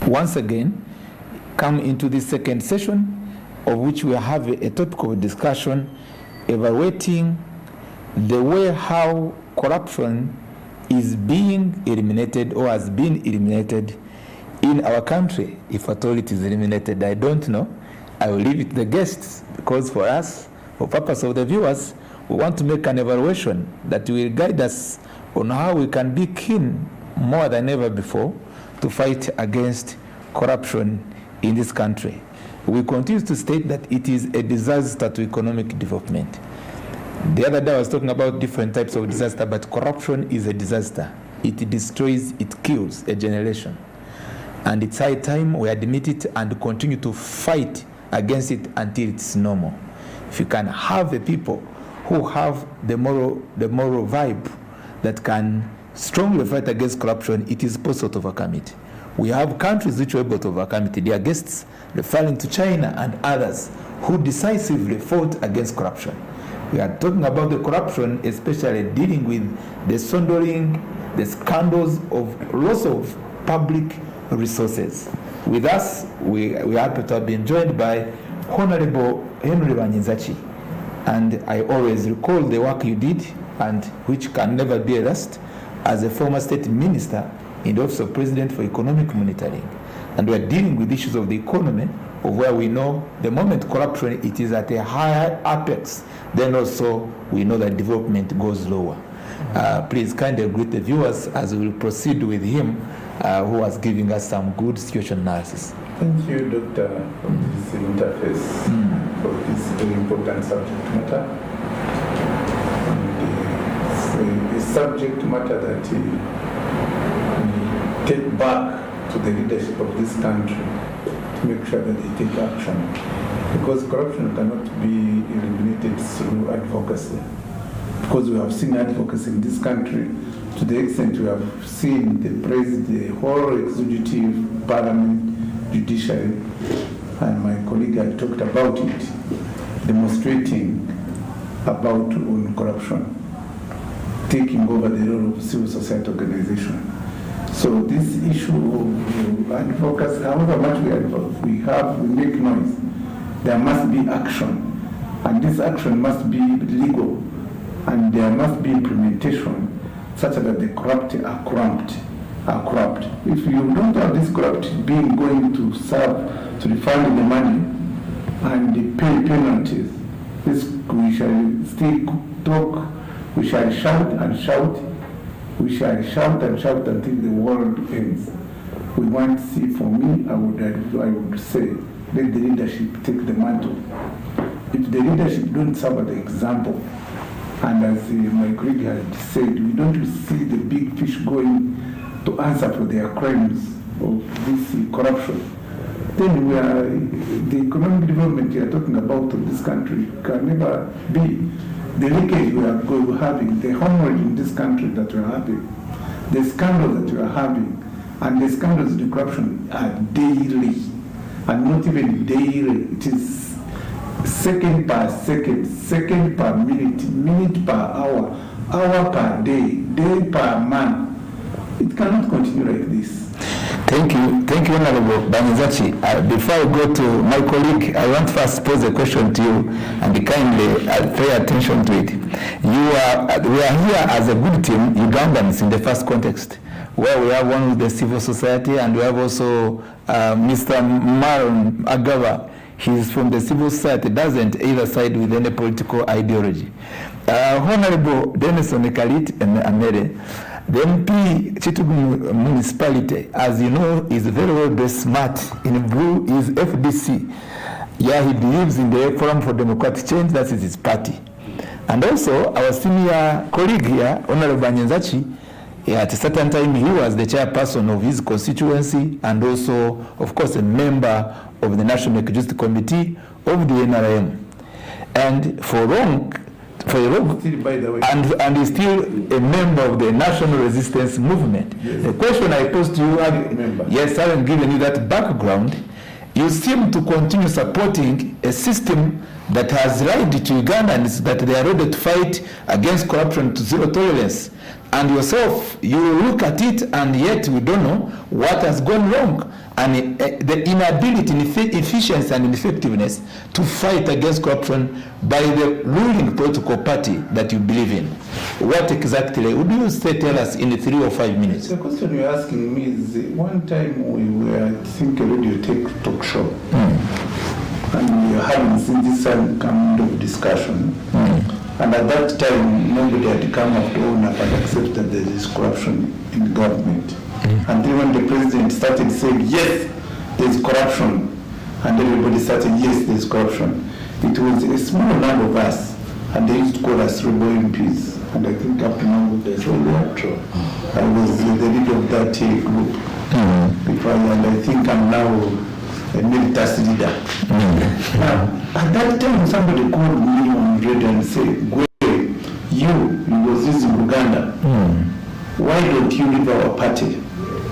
once again come into this second session, of which we have a topic of discussion evaluating the way how corruption is being eliminated or has been eliminated in our country. If at all it is eliminated, I don't know. I will leave it to the guests, because for us, for purpose of the viewers, we want to make an evaluation that will guide us on how we can be keen more than ever before to fight against corruption in this country. We continue to state that it is a disaster to economic development. The other day I was talking about different types of disaster, but corruption is a disaster. It destroys, it kills a generation. And it's high time we admit it and continue to fight against it until it's normal. If you can have a people who have the moral vibe that can strongly fight against corruption, it is possible to overcome it. We have countries which were able to overcome it. Their guests referring to China and others who decisively fought against corruption. We are talking about the corruption, especially dealing with the swindling, the scandals of loss of public resources. With us, we are happy to have been joined by Honorable Henry Banyenzachi. And I always recall the work you did, and which can never be erased, as a former state minister in the Office of President for Economic Monitoring. And we are dealing with issues of the economy, of where we know the moment corruption it is at a higher apex, then also we know that development goes lower. Please kindly greet the viewers as we will proceed with him, who was giving us some good situation analysis. Thank you, Doctor, for this interface, for this very important subject matter. And it's a subject matter that we take back to the leadership of this country to make sure that they take action. Because corruption cannot be eliminated through advocacy. Because we have seen advocacy in this country to the extent we have seen the president, the whole executive, parliament, judiciary, and my colleague had talked about it, demonstrating about on corruption, taking over the role of civil society organization. So this issue of advocacy, however much we make noise, there must be action, and this action must be legal, and there must be implementation such that the corrupt are corrupt. If you don't have this corrupt being going to serve to refund the money and pay penalties, we shall still talk, we shall shout and shout, we shall shout and shout until the world ends. We want to see, for me, I would say, let the leadership take the mantle. If the leadership don't serve the example, and as my colleague had said, we don't see the big fish going to answer for their crimes of this corruption, then the economic development we are talking about of this country can never be. The leakage we are having, the hemorrhage in this country that we are having, the scandals that we are having, and the scandals of the corruption are daily, and not even daily. It is second per second, second per minute, minute per hour, hour per day, day per month. It cannot continue like this. Thank you, Honorable Banyenzachi. Before I go to my colleague, I want first to pose a question to you and kindly pay attention to it. We are here as a good team, Ugandans in the first context, where we have one with the civil society, and we have also Mr. Maron Agava. He's from the civil society, doesn't either side with any political ideology. Honorable Dennis Onekalit Amere, the MP Chitugu municipality, as you know, is very well smart. In blue is FDC. Yeah, he believes in the Forum for Democratic Change, that is his party. And also, our senior colleague here, Honorable Banyenzachi, at a certain time he was the chairperson of his constituency and also, of course, a member of the National Justice Committee of the NRM. And and is still a member of the National Resistance Movement. Yes. The question I posed to you, yes, having given you that background, you seem to continue supporting a system that has lied to Ugandans that they are ready to fight against corruption to zero tolerance. And yourself, you look at it, and yet we don't know what has gone wrong. And the inability, efficiency, and effectiveness to fight against corruption by the ruling political party that you believe in. What exactly would you tell us in 3 or 5 minutes? The question you're asking me is, one time we were, I think, a radio talk show, and we were having this kind of discussion. And at that time, nobody had come up to own up and accept that there is corruption in government. Until when the president started saying, yes, there is corruption, and everybody started, yes, there is corruption. It was a small number of us, and they used to call us rebel MPs. And I think up to now, there's only I was the leader of that group. And I think I'm now a militant leader. Now, at that time, somebody called me on radio and said, you was using Uganda. Why don't you leave our party?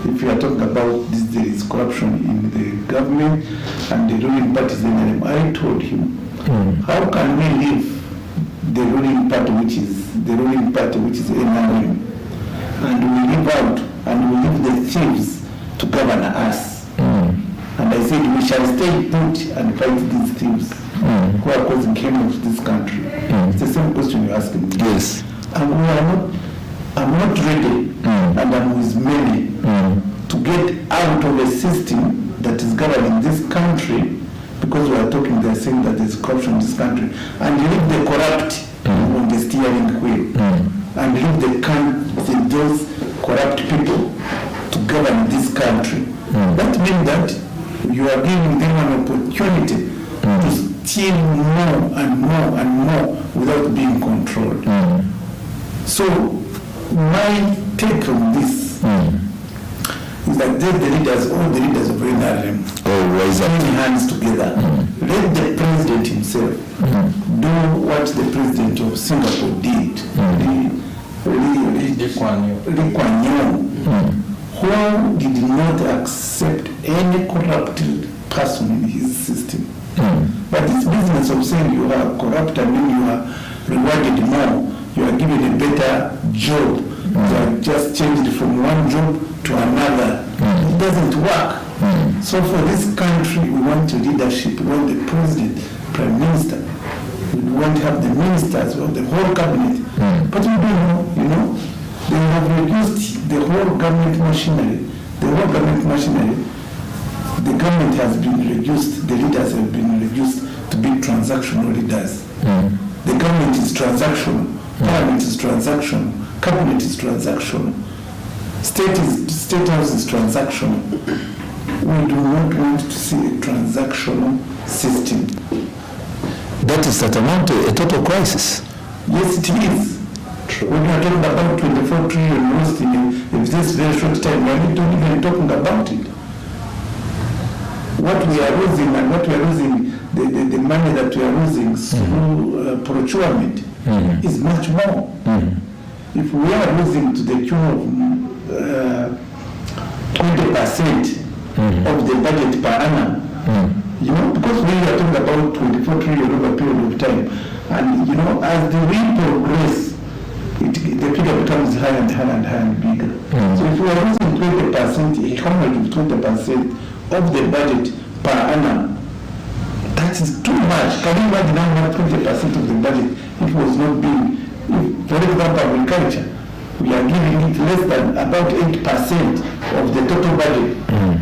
If you are talking about this, there is corruption in the government and the ruling party is the NRM. I told him, how can we leave the ruling party, which is NRM, and we leave out and we leave the thieves to govern us? And I said, we shall stay put and fight these thieves who are causing chaos to this country. It's the same question you're asking me. Yes. And I'm not ready, and I'm with many, to get out of a system that is governing this country, because we are talking, they're saying that there's corruption in this country, and leave the corrupt on the steering wheel, and leave those corrupt people to govern this country. That means that you are giving them an opportunity to steal more and more and more without being controlled. So my take on this is that all the leaders of NRM, join hands together. Let the president himself do what the president of Singapore did. Lee Kuan Yew, who did not accept any corrupted person in his system. But this business of saying you are corrupt and then you are rewarded more, you are given a better job, you are just changed from one job to another, it doesn't work. So for this country, we want leadership, we want the president, prime minister, we want to have the ministers, we want the whole cabinet. But we don't know, they have reduced the whole government machinery. The whole government machinery, the government has been reduced, the leaders have been reduced to be transactional leaders. The government is transactional, parliament is transactional, cabinet is transactional, state house is transactional. We do not want to see a transactional system. That is tantamount to a total crisis. Yes, it is. True. When you are talking about 24 trillion lost in this very short time, we are not even talking about it. What we are losing and what we are losing, the money that we are losing through procurement is much more. If we are losing to the tune of 20% of the budget per annum, because we are talking about 24 trillion over a period of time, and as the we progress, the figure becomes higher and higher and higher and bigger. So if we are losing 20%, how much of 20% of the budget per annum? That is too much. Can you imagine how much 20% of the budget if it was not being, for example, agriculture, we are giving it less than about 8% of the total budget.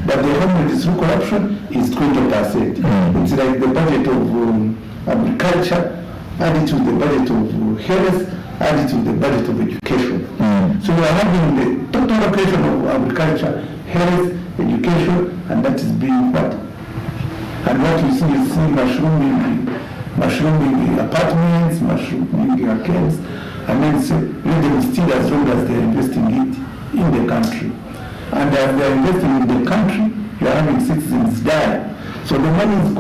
But the government through corruption is 20%. It's like the budget of agriculture added to the budget of health, added to the budget of education. So we are having the total allocation of agriculture, health, education, and that is being what? And what you see is mushrooming apartments, mushrooming arcades, and then let them still as long as they are investing it in the country. And as they are investing in the country, you are having citizens die. So the money is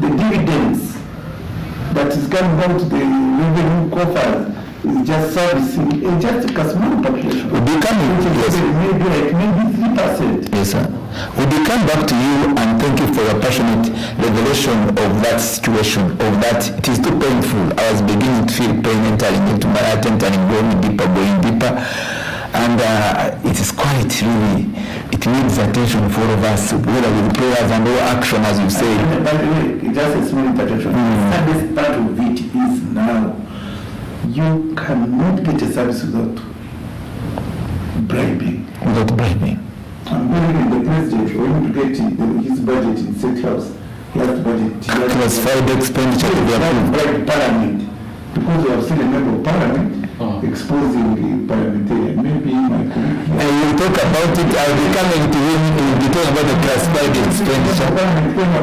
the dividends that is coming out to the revenue coffers is just servicing just a small population. Maybe like 3%. Yes, sir. come back to you and thank you for your passionate revelation of that situation, of that. It is too painful. I was beginning to feel pain entering into my heart, entering, going deeper. And it is quite really, it needs attention for all of us, whether with prayers and all action, as you say. By the way, just a small interjection. The saddest part of it is now, you cannot get a service without bribing. I'm wondering the president, when you get his budget in State House, he has to budget. Classified expenditure to be approved. Bribe Parliament. Because we have seen a member of Parliament exposing the parliamentarian. Maybe my colleague. And we'll talk about it. I'll be coming to him. We'll be talking about the classified expenditure. I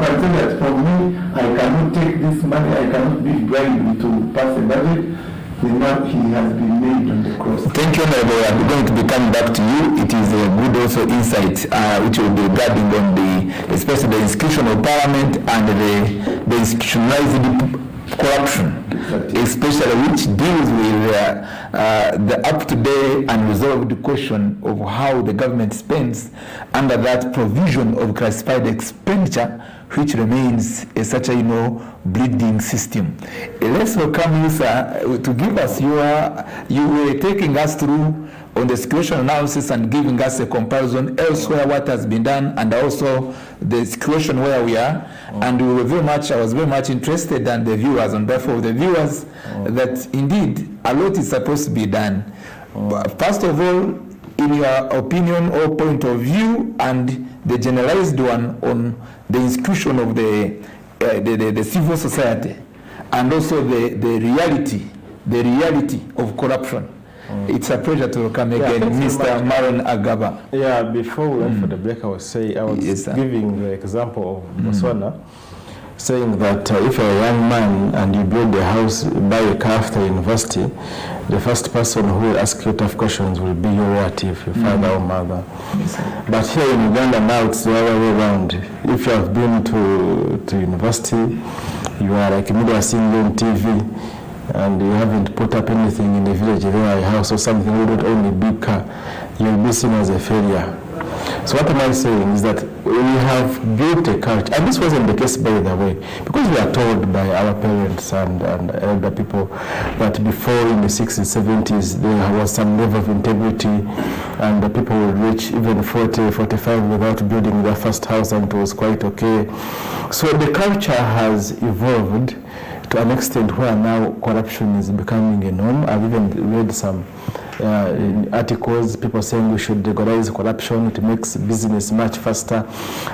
can say that for me, I cannot take this money, I cannot be bribed to pass a budget. Now he has been made on the cross. Thank you, Honorable. I'm going to be coming back to you. It is a good also insight which will be regarding on especially the institution of Parliament and the institutionalized corruption, especially which deals with the up-to-date and resolved question of how the government spends under that provision of classified expenditure, which remains such a bleeding system. Let's welcome you, sir, to give us you were taking us through on the situation analysis and giving us a comparison elsewhere what has been done and also the situation where we are. And I was very much interested, and the viewers, on behalf of the viewers, that indeed a lot is supposed to be done. But first of all, in your opinion or point of view, and the generalized one on the institution of the civil society, and also the reality of corruption. It's a pleasure to welcome again Mr. Maron Agaba. Yeah, before we went for the break, I was giving the example of Botswana, saying that if you're a young man and you build a house, buy a car after university, the first person who will ask you tough questions will be your relative, your father or mother. Yes, but here in Uganda now it's the other way around. If you have been to university, you are like media seeing you on TV, and you haven't put up anything in the village, there a house or something, you don't own a big car, you'll be seen as a failure. So what am I saying is that we have built a culture, and this wasn't the case by the way, because we are told by our parents and elder people that before in the 60s, 70s, there was some level of integrity and the people would reach even 40, 45 without building their first house, and it was quite okay. So the culture has evolved to an extent where now corruption is becoming a norm. I've even read some articles, people saying we should legalize corruption, it makes business much faster.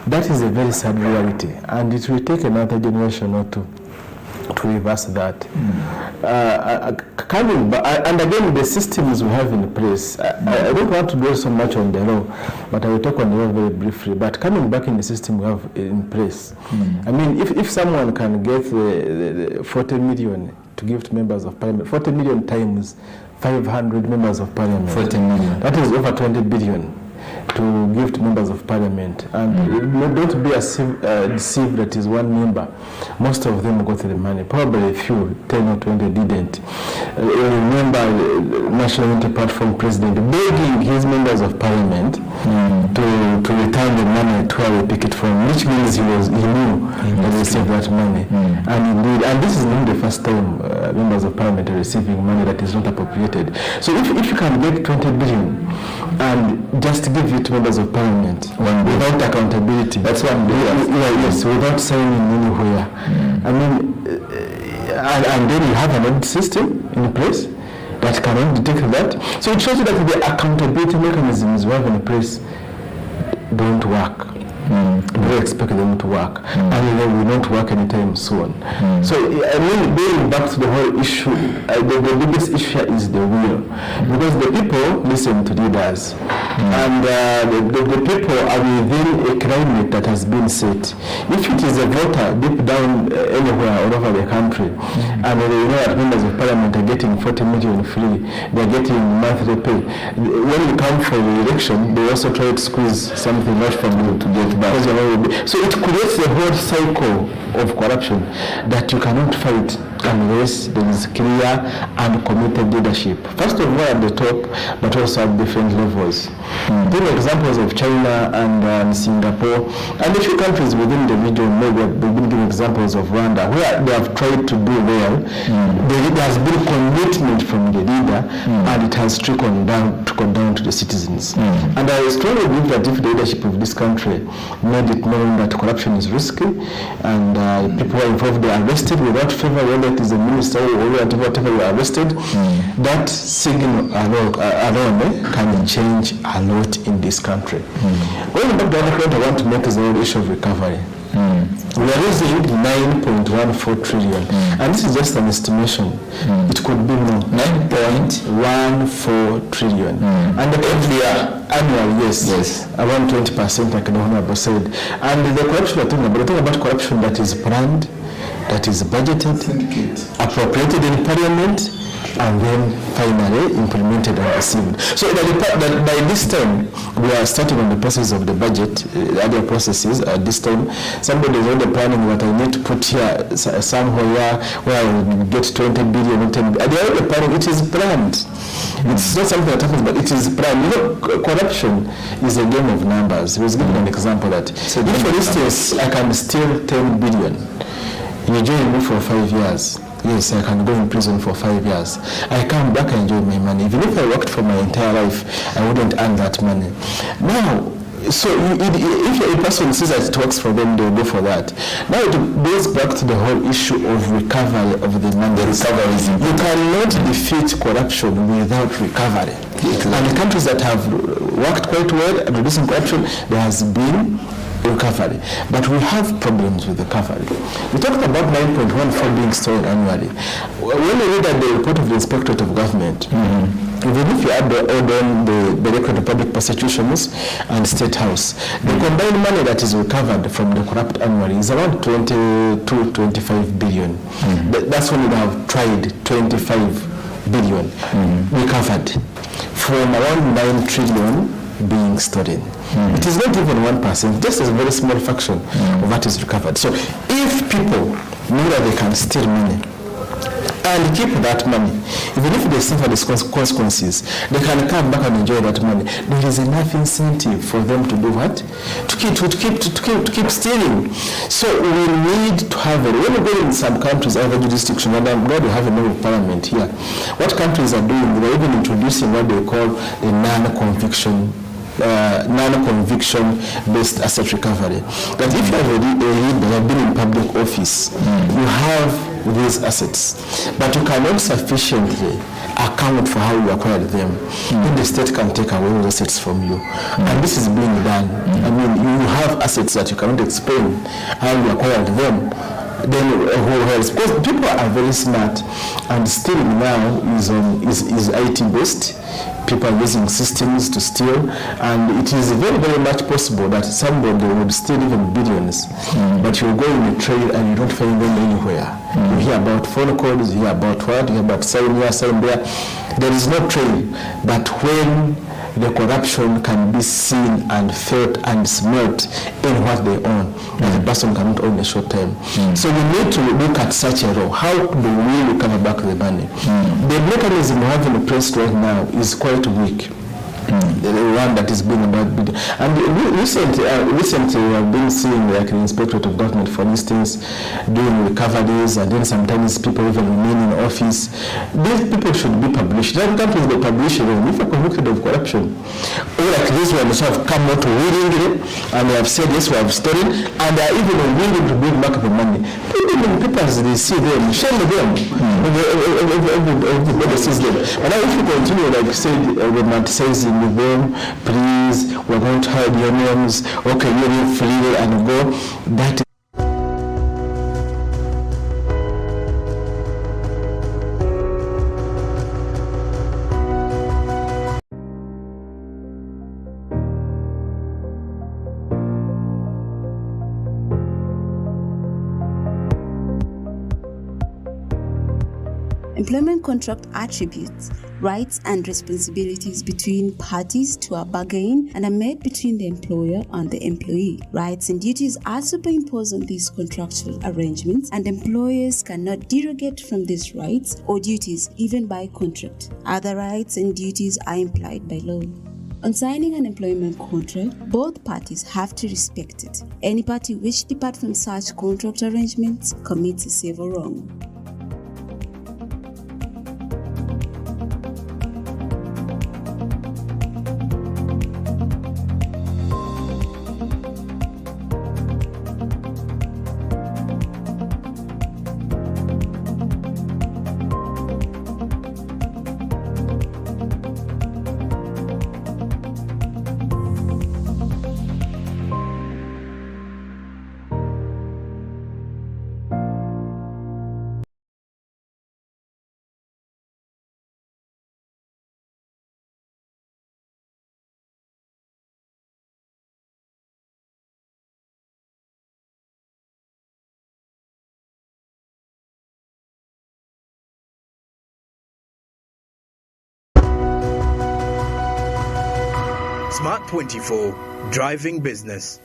That is a very sad reality, and it will take another generation or two to reverse that. And again, the systems we have in place, I don't want to dwell so much on the law, but I will talk on the law very briefly. But coming back in the system we have in place, I mean, if someone can get the 40 million to give to members of parliament, 40 million times 500 members of parliament, 40 million. That is over 20 billion to give to members of parliament. And don't be deceived that is one member. Most of them got the money. Probably a few, 10 or 20 didn't. Remember the National Unity Platform president begging his members of parliament to return the money to where we pick it from, which means he knew that they received that money. And indeed, and this is not the first time members of parliament are receiving money that is not appropriated. So if you can get 20 billion and just give it to members of parliament without accountability, that's one day. Yes, without signing anywhere. I mean, and then you have an audit system in place that cannot detect that. So it shows you that the accountability mechanisms we have in place don't work. We expect them to work, and they will not work anytime soon. So I mean, going back to the whole issue, the biggest issue is the will, because the people listen to leaders, and the people are within a climate that has been set. If it is a voter deep down anywhere all over the country, and they know that members of parliament are getting 40 million free, they're getting monthly pay. When you come for the election, they also try to squeeze something out from you to get back. So it creates a whole cycle of corruption that you cannot fight unless there is clear and committed leadership. First of all at the top, but also at different levels. There are examples of China and Singapore and a few countries within the region. Maybe they've been giving examples of Rwanda where they have tried to do well. There has been commitment from the leader and it has trickled down to the citizens. And I strongly believe that if the leadership of this country made it known that corruption is risky and people are involved, they are arrested without favor, whether it is a minister or whatever you are arrested, that signal alone can change a lot in this country. Going back to the other point I want to make is the whole issue of recovery. We are using 9.14 trillion, and this is just an estimation. It could be more. 9.14 trillion. And every year, annual, yes. Around 20%, like the Honorable said. And the corruption we're talking about corruption that is planned, that is budgeted, appropriated in Parliament, and then finally implemented and received. So by this time, we are starting on the process of the budget, other processes. At this time, somebody is already planning what I need to put here somewhere where I will get 20 billion or 10 billion. They are already planning. It is planned. It's not something that happens, but it is planned. You know, corruption is a game of numbers. He was giving an example that if, for instance, I can steal 10 billion, you join me for 5 years. Yes, I can go in prison for 5 years. I come back and enjoy my money. Even if I worked for my entire life, I wouldn't earn that money. Now, so if a person says that it works for them, they'll go for that. Now it goes back to the whole issue of recovery of the money. You cannot defeat corruption without recovery. And the countries that have worked quite well at reducing corruption, there has been recovery. But we have problems with recovery. We talked about 9.14 being stored annually. When we read at the report of the Inspectorate of Government, even if you add on the Directorate of Public Prosecutions and State House, the combined money that is recovered from the corrupt annually is around 22-25 billion. That's when we have tried 25 billion recovered from around 9 trillion being stolen. It is not even 1%, just a very small fraction of what is recovered. So if people know that they can steal money and keep that money, even if they suffer the consequences, they can come back and enjoy that money. There is enough incentive for them to do what? To keep stealing. So we need to have when we go in some countries, other jurisdictions, and I'm glad we have a member of parliament here. What countries are doing, they're even introducing what they call a non-conviction based asset recovery. That if you have been in public office, you have these assets, but you cannot sufficiently account for how you acquired them, then the state can take away those assets from you. And this is being done. I mean, you have assets that you cannot explain how you acquired them. Then who else? Because people are very smart, and stealing now is IT based. People are using systems to steal, and it is very, very much possible that somebody would steal even billions, but you go in a trail and you don't find them anywhere. You hear about phone calls, you hear about what, you hear about sign here, sign there. There is no trail. But when the corruption can be seen and felt and smelt in what they own, that the person cannot own in a short time. So we need to look at such a role. How do we recover back the money? The mechanism we have in place right now is quite weak. The one that is being about, and recently we have been seeing like the Inspectorate of Government, for instance, doing recoveries, and then sometimes people even remain in office. These people should be published. Other countries, they publish them if you're convicted of corruption. Or like this one, they have come out willingly and they have said yes, we have stolen, and they are even willing to bring back the money. People as they see them, shame them. Everybody sees them. And now if you continue, like said, romanticizing with them, please, we're going to hide your names, okay, you live freely and go. That Employment contract attributes rights and responsibilities between parties to a bargain and are made between the employer and the employee. Rights and duties are superimposed on these contractual arrangements, and employers cannot derogate from these rights or duties even by contract. Other rights and duties are implied by law. On signing an employment contract, both parties have to respect it. Any party which departs from such contract arrangements commits a civil wrong. Smart 24, driving business.